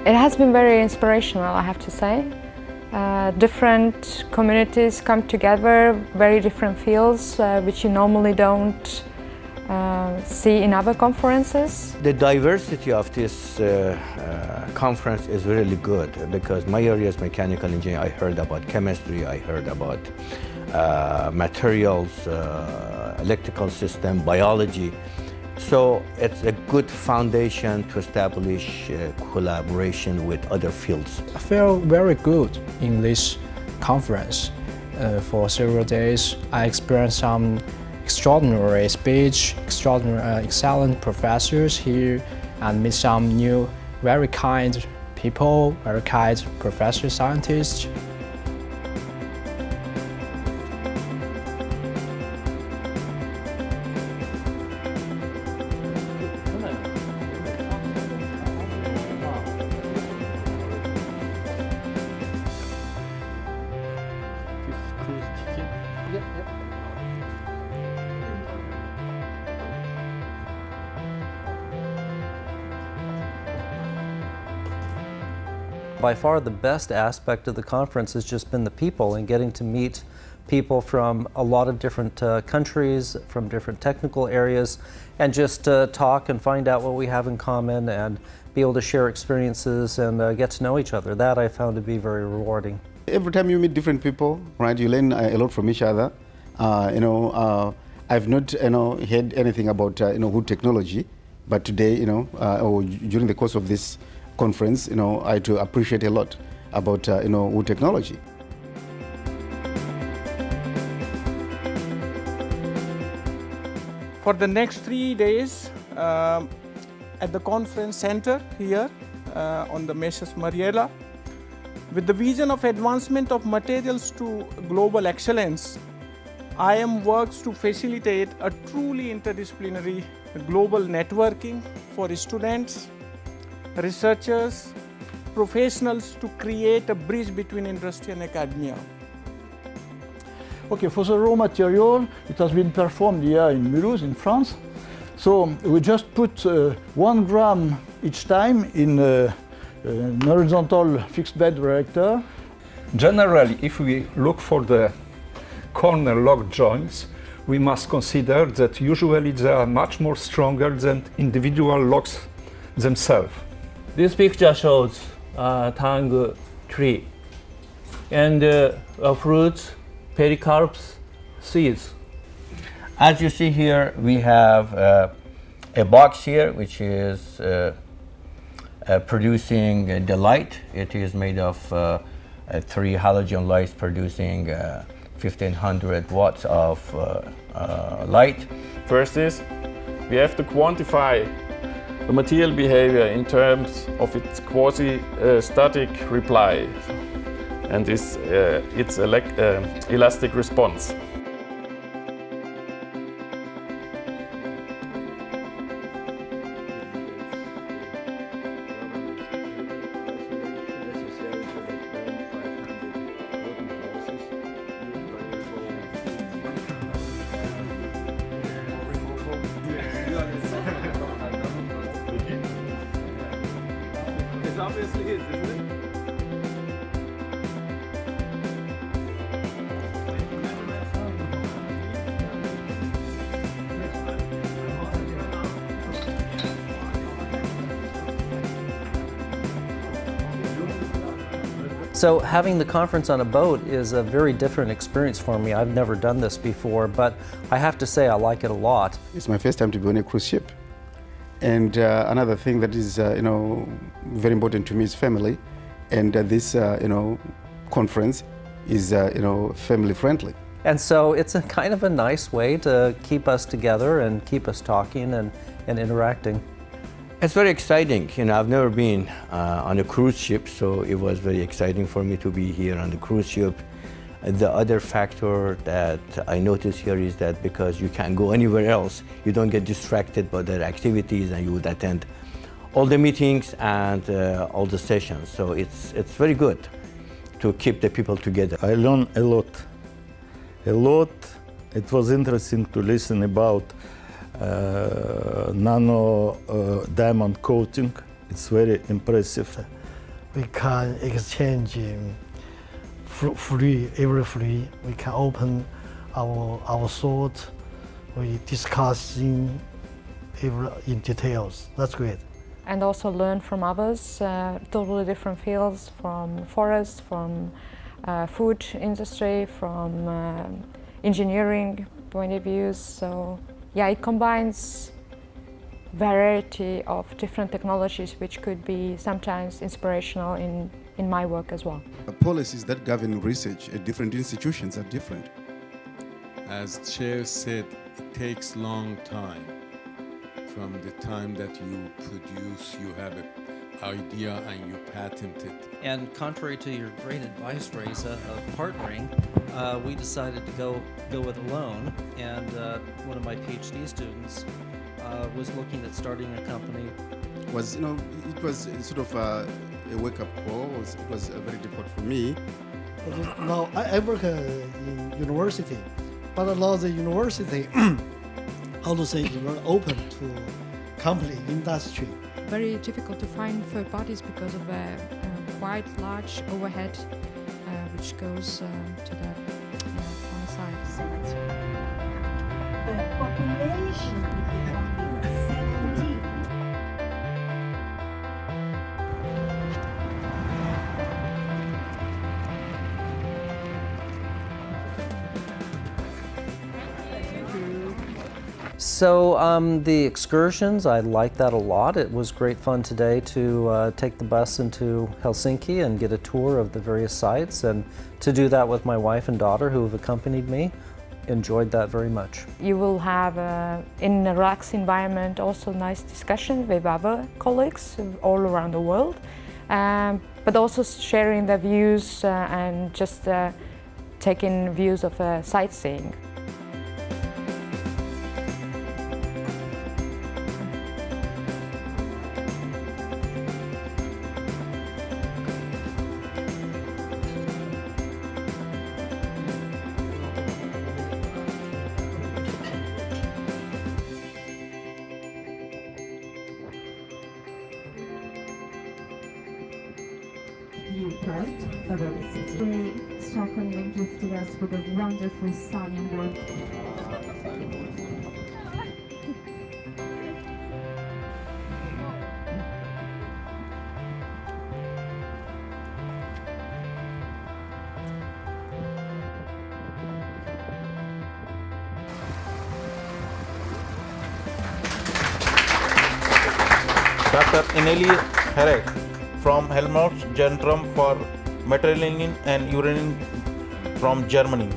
It has been very inspirational, I have to say. Different communities come together, very different fields, which you normally don't see in other conferences. The diversity of this conference is really good because my area is mechanical engineering. I heard about chemistry, I heard about materials, electrical system, biology. So it's a good foundation to establish collaboration with other fields. I feel very good in this conference. For several days, I experienced some extraordinary speech, excellent professors here, and meet some new, very kind people, very kind professor scientists. By far the best aspect of the conference has just been the people and getting to meet people from a lot of different countries, from different technical areas, and just talk and find out what we have in common and be able to share experiences and get to know each other. That I found to be very rewarding. Every time you meet different people, right, you learn a lot from each other. I've not heard anything about wood technology, but today, or during the course of this conference, I do appreciate a lot about wood technology. For the next 3 days at the conference center here on the Mesas Mariela, with the vision of advancement of materials to global excellence, IM works to facilitate a truly interdisciplinary global networking for students, researchers, professionals to create a bridge between industry and academia. Okay, for the raw material, it has been performed here in Mulhouse, in France. So we just put 1 gram each time in an horizontal fixed bed reactor. Generally, if we look for the corner lock joints, we must consider that usually they are much more stronger than individual locks themselves. This picture shows a tang tree and fruits, pericarps, seeds. As you see here, we have a box here which is producing the light. It is made of 3 halogen lights producing 1500 watts of light. First is we have to quantify the material behavior in terms of its quasi-static reply and its elastic response. Obviously is, isn't it? So having the conference on a boat is a very different experience for me. I've never done this before, but I have to say I like it a lot. It's my first time to be on a cruise ship. And another thing that is very important to me is family, and this conference is family friendly. And so it's a kind of a nice way to keep us together and keep us talking and interacting. It's very exciting. I've never been on a cruise ship, so it was very exciting for me to be here on the cruise ship. The other factor that I notice here is that because you can't go anywhere else, you don't get distracted by their activities and you would attend all the meetings and all the sessions. So it's very good to keep the people together. I learned a lot. It was interesting to listen about nano diamond coating. It's very impressive. we can exchange free. We can open our thought. We discuss in details. That's great. And also learn from others, totally different fields, from forest, from food industry, from engineering point of views. So yeah, it combines variety of different technologies which could be sometimes inspirational in my work as well. The policies that govern research at different institutions are different. As Chair said, it takes long time. From the time that you produce, you have an idea and you patent it. And contrary to your great advice, Reza, of partnering, we decided to go it alone. And one of my PhD students was looking at starting a company. It was sort of a wake-up call. It was very difficult for me. Now I work in university, but now the university, how to say, is very open to company, industry. Very difficult to find third parties because of a quite large overhead which goes to the on the side. The population is 17. So the excursions, I like that a lot. It was great fun today to take the bus into Helsinki and get a tour of the various sites, and to do that with my wife and daughter who have accompanied me. Enjoyed that very much. You will have, in a relaxed environment, also nice discussion with other colleagues all around the world, but also sharing their views and just taking views of sightseeing. Viewpoint of our city. Stockholm gifted us with a wonderful sun and warmth. Dr. Ineli Herek from Helmholtz-Zentrum for Materialien and Uranium from Germany.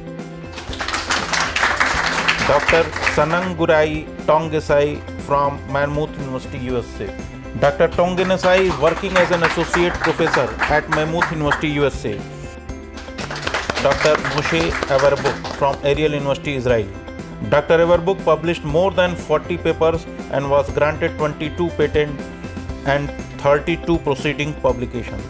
Dr. Sanangurai Tongesai from Mammoth University, USA. Dr. Tongenesai is working as an associate professor at Mammoth University, USA. Dr. Moshe Averbuk from Ariel University, Israel. Dr. Averbuk published more than 40 papers and was granted 22 patents and 32 proceeding publications.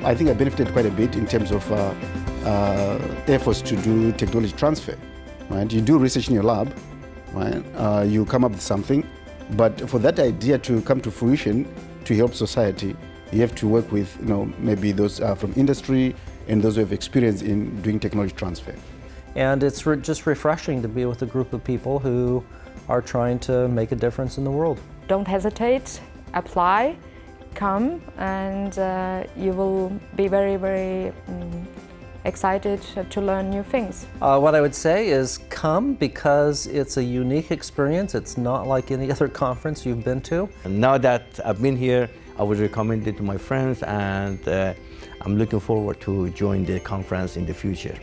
I think I benefited quite a bit in terms of efforts to do technology transfer. Right? You do research in your lab, right? You come up with something, but for that idea to come to fruition, to help society, you have to work with, maybe those from industry and those who have experience in doing technology transfer. And it's just refreshing to be with a group of people who are trying to make a difference in the world. Don't hesitate, apply, come, and you will be very, very excited to learn new things. What I would say is come, because it's a unique experience. It's not like any other conference you've been to. And now that I've been here, I would recommend it to my friends, and I'm looking forward to join the conference in the future.